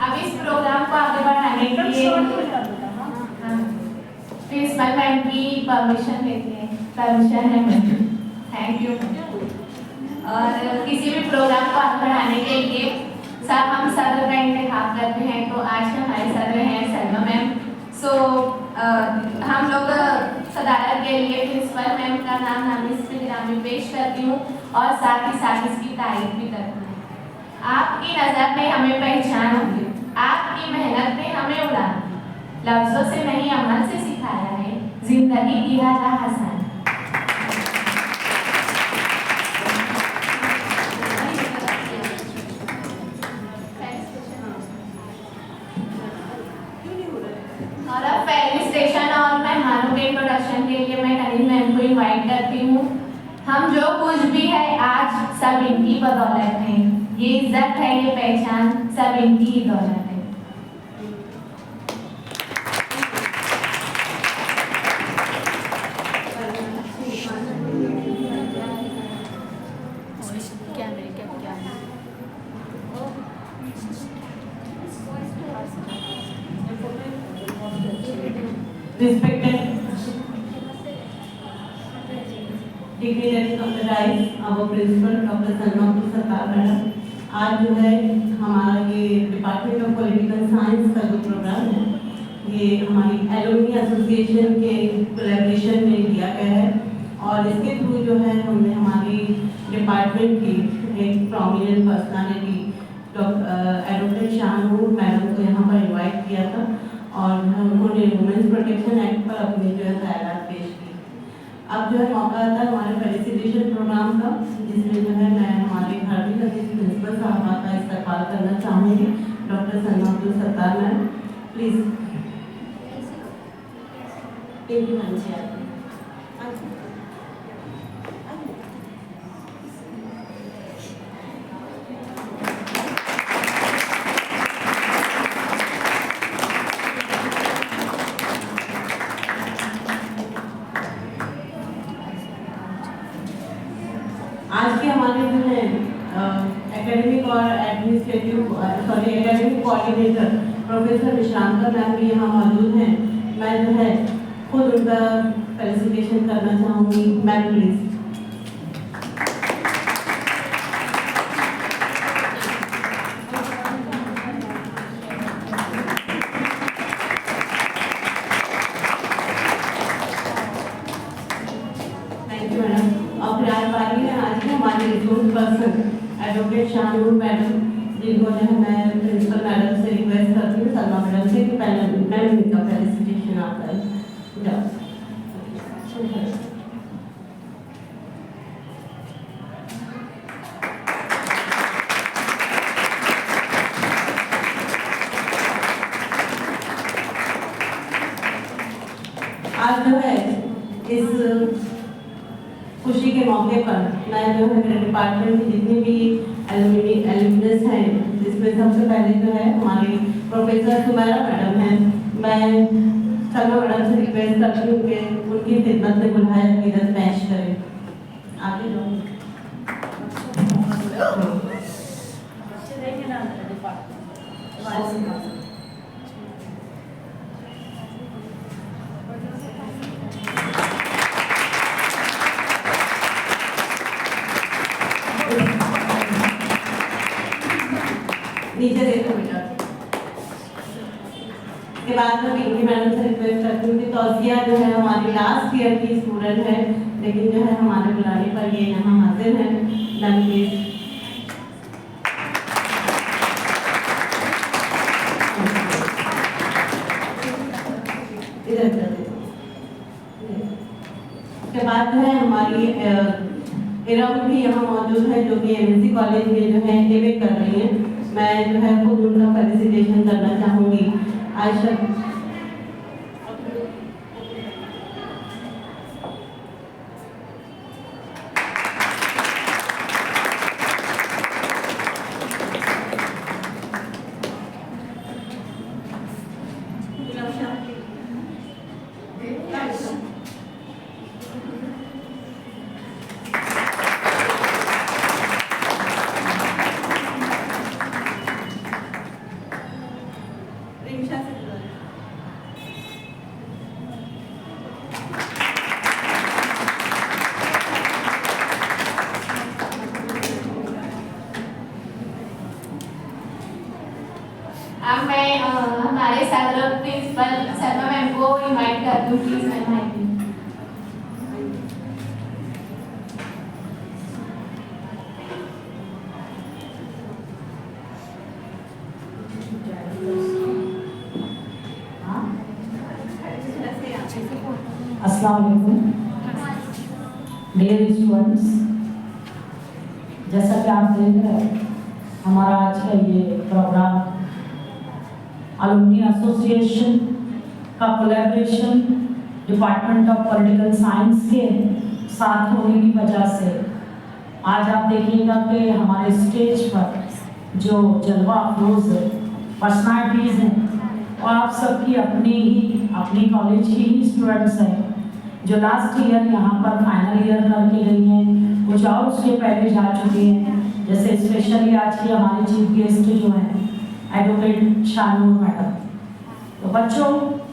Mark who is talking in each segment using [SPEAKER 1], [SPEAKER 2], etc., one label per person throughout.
[SPEAKER 1] अब इस प्रोग्राम को आगे बढ़ाने के लिए प्रिंसिपल मैम की परमिशन लेते हैं। परमिशन है मैम, थैंक यू। और किसी भी प्रोग्राम को आगे बढ़ाने के लिए सर हम सदर का इंतखाब करते हैं, तो आज हमारे सदर हैं सलमा मैम। हम लोग सदारत के लिए प्रिंसिपल मैम का नाम नामी पेश करती हूँ और साथ ही साथ इसकी तारीफ भी करती हूँ। आपकी नज़र में हमें पहचान होगी, आपकी मेहनत ने हमें उड़ाना, लफ्जों से नहीं अमल से सिखाया है जिंदगी की राह हसन। और अब फेलिस्टेशन और मेहमानों के इंट्रोडक्शन के लिए मैं करीम मैम को इनवाइट करती हूँ। हम जो कुछ भी है आज सब इनकी बदौलत है, ये इज्जत है, ये पहचान सब इनकी ही दौलत है।
[SPEAKER 2] Respected dignitaries of the dais, our principal Dr. Salma Sarkar madam, आज जो है हमारा ये डिपार्टमेंट ऑफ पॉलिटिकल साइंस का जो प्रोग्राम है, ये हमारी एलुमनी एसोसिएशन के कोलैबोरेशन में दिया गया है और इसके थ्रू जो है हमने हमारी डिपार्टमेंट की एक prominent personality advocate Shahnoor madam को यहाँ पर इनवाइट किया था और उन्होंने वुमेन्स प्रोटेक्शन एक्ट पर अपनी जो है ख्यालात पेश की। अब जो है मौका आता है हमारे फेलिसिटेशन प्रोग्राम का, जिसमें जो है मैं हमारे भारतीय कॉलेज प्रिंसिपल साहबा का इस्तेमाल करना चाहूँगी, डॉक्टर सलमा सरकार मैम, प्लीज़। आज के हमारे जो है एकेडमिक और administrative academic coordinator professor Vishranta ma'am भी यहाँ मौजूद हैं। मैं जो है खुद उनका फेलिसिटेशन करना चाहूँगी। Ma'am please. Thank you madam. और फिर आज बारी है आज की हमारी resource person advocate Shahnoor madam, जिनको जो है मैं प्रिंसिपल मैडम से रिक्वेस्ट करती हूँ सलमा मैडम से कि पहले मैम इनका फेलिसिटेशन आप करें। जाओ। आज जो है इस खुशी के मौके पर मैं जो है मेरे डिपार्टमेंट की जितनी भी एलुमनस हैं, जिसमें सबसे पहले जो है हमारी प्रोफेसर सुमैरा मैडम हैं, मैं सलमा मैडम से रिक्वेस्ट करती हूँ कि उनकी खिदमत में बुलाया कीरत पेश करें। आगे लो। नीचे देखो बेटा। इसके बाद में पिंकी मैडम से रिक्वेस्ट करती हूँ कि तौसिया जो है हमारी लास्ट ईयर की स्टूडेंट है, लेकिन जो है हमारे बुलाने पर ये यहाँ हाजिर है। Ma'am please. इधर इसके बाद जो है हमारी इरम भी यहाँ मौजूद है, जो कि एमएससी कॉलेज में जो है एमए कर रही हैं। मैं जो है खुद उनका फेलिसिटेशन करना चाहूँगी। आयशा।
[SPEAKER 1] अब मैं हमारे सदर प्रिंसिपल शर्मा मैम को इनवाइट करती हूँ, प्लीज मैम आइए।
[SPEAKER 3] अस्सलाम वालेकुम डियर स्टूडेंट्स, जैसा कि आप देख रहे हैं हमारा आज का ये प्रोग्राम अलुमनी एसोसिएशन का collaboration department of political science के साथ होने की वजह से आज आप देखिएगा कि हमारे स्टेज पर जो जलवा अफरोज पर्सनालिटीज़ हैं और आप सबकी अपनी कॉलेज की ही स्टूडेंट्स हैं जो लास्ट ईयर यहाँ पर फाइनल ईयर करके गई हैं, कुछ और उसके पहले जा चुके हैं। जैसे स्पेशली आज की हमारे चीफ गेस्ट जो हैं एडवोकेट शानूर मैडम। तो बच्चों,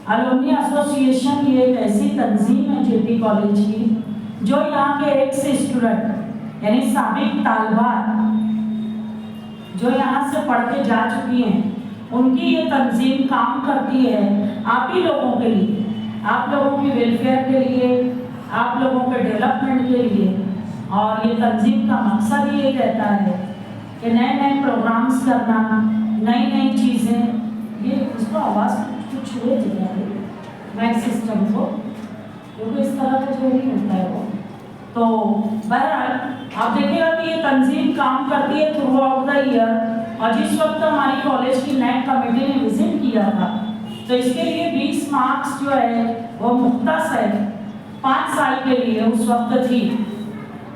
[SPEAKER 3] अलुमनी एसोसिएशन ये एक ऐसी तंजीम है जेपी कॉलेज की जो यहाँ के एक से स्टूडेंट यानी साबिक तालबार जो यहाँ से पढ़ के जा चुकी हैं, उनकी ये तंजीम काम करती है आप ही लोगों के लिए, आप लोगों की वेलफेयर के लिए, आप लोगों के डेवलपमेंट के लिए। और ये तंजीम का मकसद ये रहता है कि नए नए प्रोग्राम्स करना, नई नई चीज़ें, ये उसको आवाज़ कुछ छुए जगह मैक सिस्टम को, क्योंकि इस तरह का जो नहीं होता है वो। तो बहरहाल आप देखिएगा कि ये तंजीम काम करती है थ्रू आउट द ईयर। और जिस वक्त हमारी कॉलेज की नई कमेटी ने विजिट किया था तो इसके लिए 20 मार्क्स जो है वो मुख्तस है 5 साल के लिए उस वक्त थी।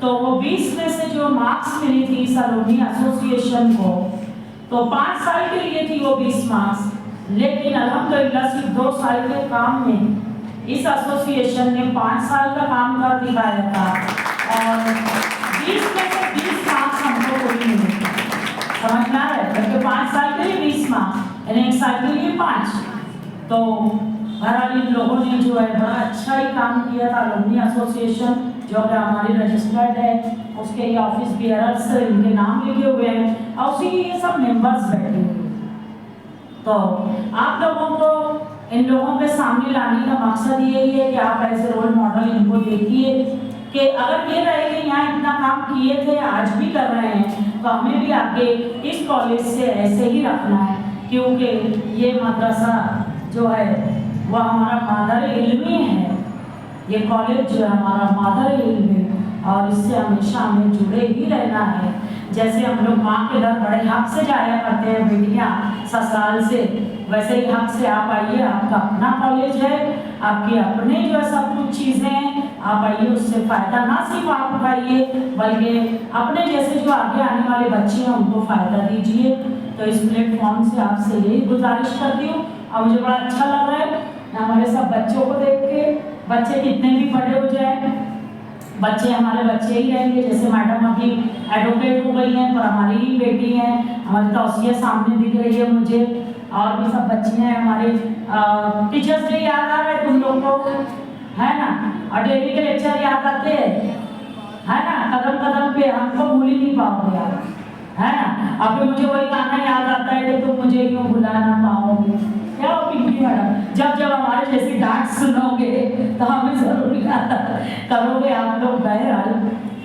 [SPEAKER 3] तो वो 20 में से जो मार्क्स मिली थी अलुमनी एसोसिएशन को, तो 5 साल के लिए थी वो 20 मार्क्स। लेकिन अल्हम्दुलिल्लाह सिर्फ 2 साल के काम में इस एसोसिएशन ने 5 साल का काम कर दिखाया था और 20 में से 20 मार्क्स हमको पूरी मिले। समझना है, बल्कि 5 साल के लिए 20 मार्क्स यानी 1 साल के लिए 5। तो बहरहाल इन लोगों ने जो है बड़ा अच्छा ही काम किया था। अलुमनी एसोसिएशन जो कि हमारी रजिस्टर्ड है, उसके ये ऑफिस बियरर्स इनके नाम लिखे हुए हैं और उसी के ये सब मेंबर्स बैठे हुए हैं। तो आप लोगों को इन लोगों के सामने लाने का मकसद यही है कि आप ऐसे रोल मॉडल इनको देखिए कि अगर ये रहे कि यहाँ इतना काम किए थे, आज भी कर रहे हैं, तो हमें भी आगे इस कॉलेज से ऐसे ही रखना है, क्योंकि ये मदरसा जो है वो हमारा मादर इल्मी है। ये कॉलेज जो है हमारा मादर इल्मी है और इससे हमेशा हमें जुड़े ही रहना है। जैसे हम लोग माँ के घर बड़े हक से जाया करते हैं बेटियाँ ससुराल से, वैसे ही हक से आप आइए। आपका अपना कॉलेज है, आपके अपने जो है सब कुछ चीज़ें हैं, आप आइए, उससे फ़ायदा ना सिर्फ आप उठाइए बल्कि अपने जैसे जो आगे आने वाले बच्चे हैं उनको फ़ायदा दीजिए। तो इस प्लेटफॉर्म से आपसे यही गुजारिश करती हूँ। और मुझे बड़ा अच्छा लग रहा है हमारे सब बच्चों को देख के। बच्चे कितने भी बड़े हो जाए, बच्चे हमारे बच्चे ही रहेंगे। जैसे मैडम अभी एडवोकेट हो गई हैं पर हमारी ही बेटी हैं, हमारी तौसिया सामने दिख रही है मुझे, और भी सब बच्चियाँ हैं हमारे। टीचर्स डे याद आ रहा है तुम लोग को, है ना? और डेली के लेक्चर याद आते हैं, है ना? कदम कदम पे हमको भूल ही नहीं पाओगे यार, है ना? अभी मुझे वही गाना याद आता है कि तुम मुझे क्यों भुला ना पाओगे। क्या हो पिंकी मैडम, जब जब हमारे जैसी डांट सुनोगे तो हमें जरूर याद करोगे आप लोग। बहरहाल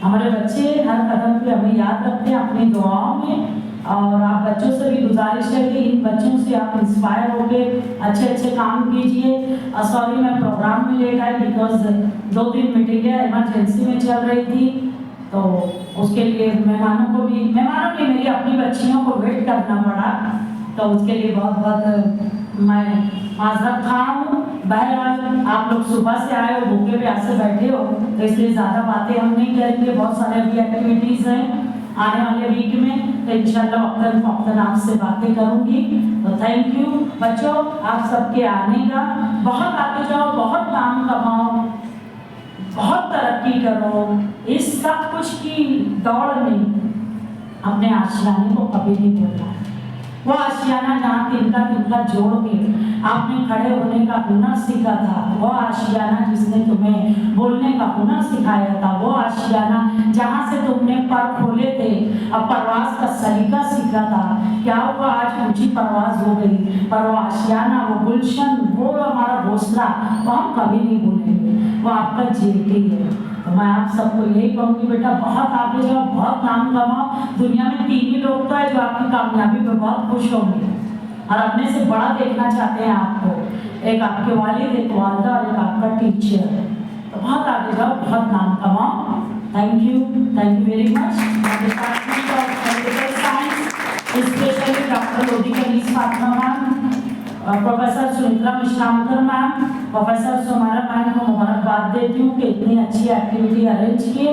[SPEAKER 3] हमारे बच्चे हर कदम पे हमें याद रखते हैं अपनी दुआओं में। और आप बच्चों से भी गुजारिश है कि इन बच्चों से आप इंस्पायर होके अच्छे अच्छे काम कीजिए। सॉरी मैं प्रोग्राम में लेट आई बिकॉज 2-3 मीटिंगें इमरजेंसी में चल रही थी, तो उसके लिए मेहमानों ने मेरी अपनी बच्चियों को वेट करना पड़ा, तो उसके लिए बहुत बहुत मैं माजरत खा हूँ। बहरहाल आप लोग सुबह से आए हो, भूखे प्यासे बैठे हो, तो इसलिए ज़्यादा बातें हम नहीं करेंगे। बहुत सारे अभी एक्टिविटीज़ हैं आने वाले वीक में, तो इंशाल्लाह वक्तन फ़ौक्तन आपसे बातें करूँगी। तो थैंक यू बच्चों, आप सबके आने का। बहुत आगे जाओ, बहुत काम कमाओ, बहुत तरक्की करो। इस सब कुछ की दौड़ में अपने आशियाने को कभी नहीं भूलना। वो आशियाना जहाँ तिनका तिनका जोड़ के आपने खड़े होने का हुनर सीखा था, वो आशियाना जिसने तुम्हें बोलने का हुनर सिखाया था, वो आशियाना जहाँ से तुमने पर खोले थे, अब परवाज का सलीका सीखा था, क्या वो आज ऊंची परवाज हो गई, पर वो आशियाना, वो गुलशन, वो हमारा घोंसला, वो हम कभी नहीं भूलेंगे, वो आपका जीती है। तो मैं आप सबको यही कहूँगी बेटा, बहुत आगे जाओ, बहुत नाम कमाओ। दुनिया में 3 ही लोग तो है जो आपकी कामयाबी पे बहुत खुश होंगे और अपने से बड़ा देखना चाहते हैं आपको, एक आपके वालिद, एक वालिदा और एक आपका टीचर। तो बहुत आगे जाओ, बहुत नाम कमाओ। Thank you very much. Department of political science, specially doctor Lodhi Kaneez Fatima ma'am, professor Sumitra Mishramkar ma'am, professor Sumara ma'am को मुबारकबाद देती हूँ कि इतनी अच्छी एक्टिविटी अरेंज की।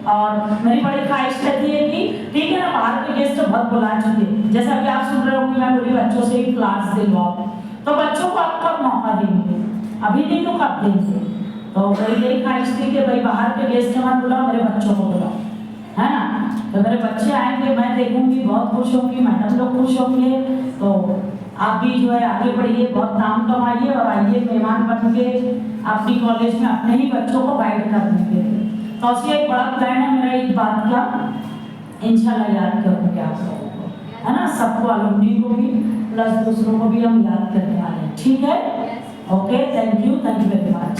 [SPEAKER 3] और मेरी बड़ी ख्वाहिश रहती है कि ठीक है ना, बाहर के गेस्ट तो बहुत बुला चुके, जैसे अभी आप सुन रहे होंगे, मैं बोली बच्चों से ही क्लास दिलवाओ, तो बच्चों को आप कब मौका देंगे, अभी नहीं तो कब देंगे। तो मेरी यही ख्वाहिश थी कि भाई बाहर के गेस्ट मत बुलाओ, मेरे बच्चों को बुलाओ, है ना। तो मेरे बच्चे आएंगे, मैं देखूंगी, बहुत खुश होंगी, मैडम लोग खुश होंगे। तो आप भी जो है आगे बढ़िए, बहुत नाम कमाइए और आइए मेहमान बन के अपनी कॉलेज में अपने ही बच्चों को गाइड करने के लिए। तो उससे एक बड़ा प्लान है मेरा इस बात का, इंशाल्लाह याद करूँगी आप लोगों को, है ना, सबको, अलुमनी को भी प्लस दूसरों को भी हम याद करने वाले हैं, ठीक है। Okay, thank you very much.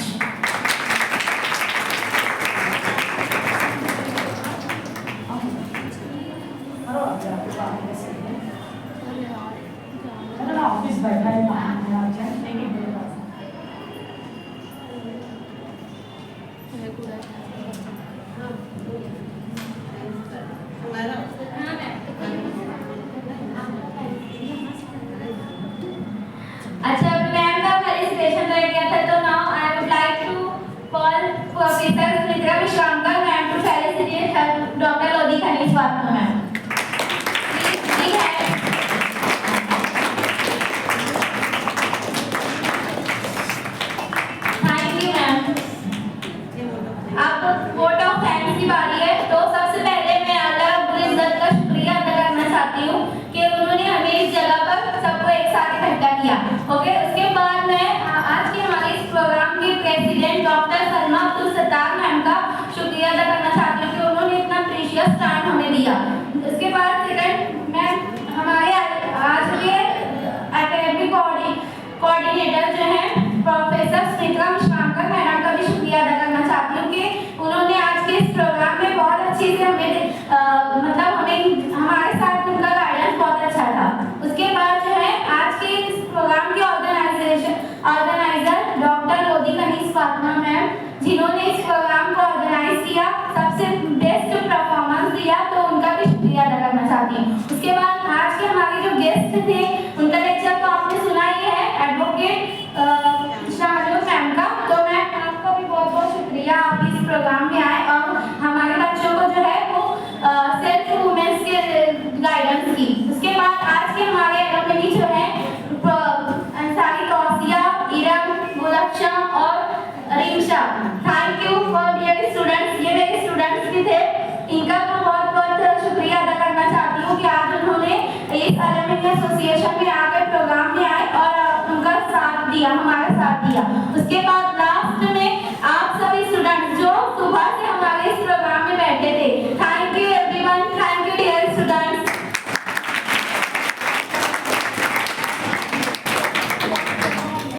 [SPEAKER 3] Office बैठा है,
[SPEAKER 1] अच्छा, मैम का फेलिसिटेशन रह गया था, तो now I would like to call professor Sumitra Mishramkar ma'am to felicitate doctor Lodhi Kaneez Fatima ma'am. Thank you ma'am. अब वोट ऑफ थैंक्स की बारी है। तो सबसे पहले मैं अल्लाह रब्बुल इज्जत का शुक्रिया अदा करना चाहती हूँ कि उन्होंने हमें इस जगह पर सबको एक साथ इकट्ठा किया। ओके, उसके बाद मैं आज के हमारे इस प्रोग्राम के president doctor Salma Abdul Sattar ma'am का शुक्रिया अदा करना चाहती हूँ कि उन्होंने इतना प्रीशियस टाइम हमें दिया। उसके बाद सेकंड, मैं हमारे आज के एकेडमिक कोऑर्डिनेटर जो हैं प्रोफेसर सुमित्रा मिश्रामकर मैडम का भी शुक्रिया अदा करना चाहती हूँ कि उन्होंने आज के इस प्रोग्राम में बहुत अच्छे से हमें हमारे साथ उनका गाइडेंस बहुत अच्छा था। उसके बाद जो है आज के इस प्रोग्राम के organiser doctor Lodhi Kaneez Fatima ma'am, जिन्होंने इस प्रोग्राम को ऑर्गेनाइज किया, सबसे बेस्ट परफॉर्मेंस दिया, तो उनका भी शुक्रिया अदा करना चाहती हूँ। उसके बाद आज के हमारे जो गेस्ट थे, उनका लेक्चर तो आपने सुना ही है, एडवोकेट शाहरुख मैम का। तो मैं आपका भी बहुत बहुत शुक्रिया, आप इस प्रोग्राम में आए और हमारे बच्चों को जो है वो सेल्फ वुमेन्स के गाइडेंस की। उसके बाद आज के हमारे एलुमनी जो है अंसारी तौसिया, इरम, गुलक्षा और Rinsha, thank you for dear students. ये मेरे स्टूडेंट्स भी थे, इनका मैं बहुत बहुत शुक्रिया अदा करना चाहती हूँ कि आज उन्होंने इस एलुमनी एसोसिएशन में आकर प्रोग्राम में आए और उनका साथ दिया, हमारा साथ दिया। उसके बाद